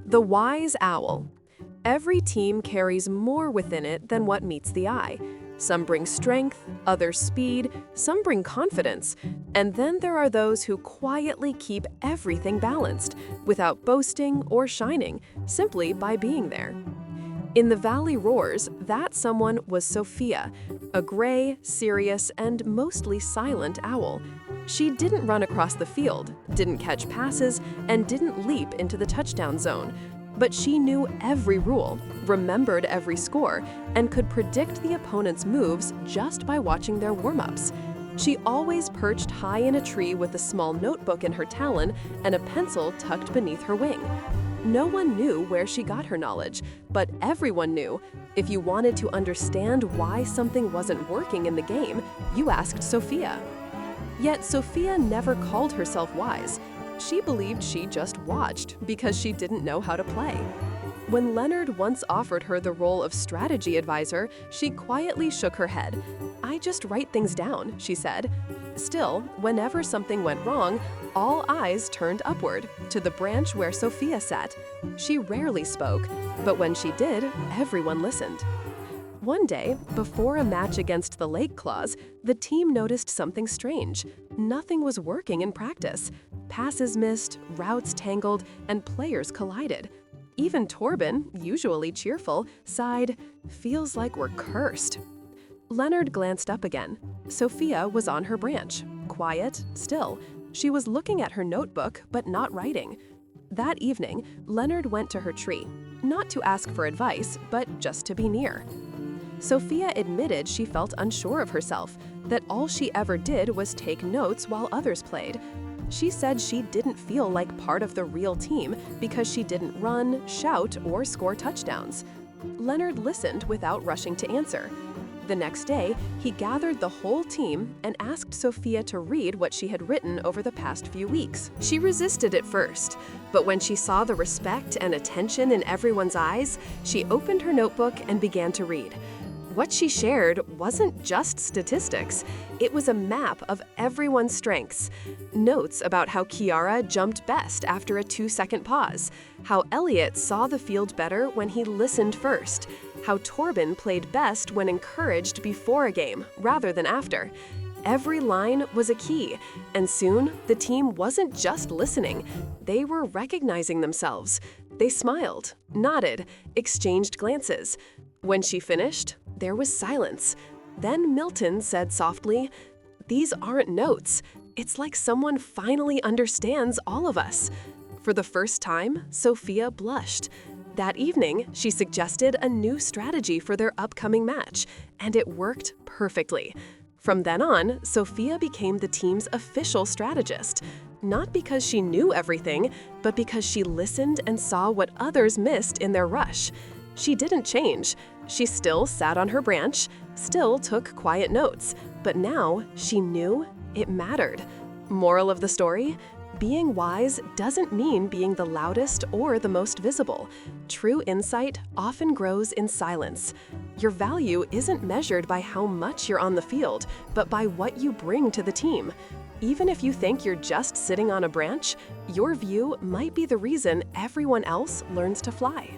The wise owl. Every team carries more within it than what meets the eye. Some bring strength, others speed, some bring confidence, and then there are those who quietly keep everything balanced, without boasting or shining, simply by being there. In The Valley Roars, that someone was Sophia, a gray, serious, and mostly silent owl. She didn't run across the field, didn't catch passes, and didn't leap into the touchdown zone. But she knew every rule, remembered every score, and could predict the opponent's moves just by watching their warm-ups. She always perched high in a tree with a small notebook in her talon and a pencil tucked beneath her wing. No one knew where she got her knowledge, but everyone knew. If you wanted to understand why something wasn't working in the game, you asked Sophia. Yet Sophia never called herself wise. She believed she just watched because she didn't know how to play. When Leonard once offered her the role of strategy advisor, she quietly shook her head. "I just write things down," she said. Still, whenever something went wrong, all eyes turned upward, to the branch where Sophia sat. She rarely spoke, but when she did, everyone listened. One day, before a match against the Lake Claws, the team noticed something strange. Nothing was working in practice. Passes missed, routes tangled, and players collided. Even Torben, usually cheerful, sighed, "Feels like we're cursed." Leonard glanced up again. Sophia was on her branch, quiet, still. She was looking at her notebook, but not writing. That evening, Leonard went to her tree, not to ask for advice, but just to be near. Sophia admitted she felt unsure of herself, that all she ever did was take notes while others played. She said she didn't feel like part of the real team because she didn't run, shout, or score touchdowns. Leonard listened without rushing to answer. The next day, he gathered the whole team and asked Sophia to read what she had written over the past few weeks. She resisted at first, but when she saw the respect and attention in everyone's eyes, she opened her notebook and began to read. What she shared wasn't just statistics, it was a map of everyone's strengths. Notes about how Kiara jumped best after a 2-second pause, how Elliot saw the field better when he listened first, how Torben played best when encouraged before a game rather than after. Every line was a key, and soon the team wasn't just listening, they were recognizing themselves. They smiled, nodded, exchanged glances. When she finished, there was silence. Then Milton said softly, "These aren't notes. It's like someone finally understands all of us." For the first time, Sophia blushed. That evening, she suggested a new strategy for their upcoming match, and it worked perfectly. From then on, Sophia became the team's official strategist, not because she knew everything, but because she listened and saw what others missed in their rush. She didn't change. She still sat on her branch, still took quiet notes, but now she knew it mattered. Moral of the story? Being wise doesn't mean being the loudest or the most visible. True insight often grows in silence. Your value isn't measured by how much you're on the field, but by what you bring to the team. Even if you think you're just sitting on a branch, your view might be the reason everyone else learns to fly.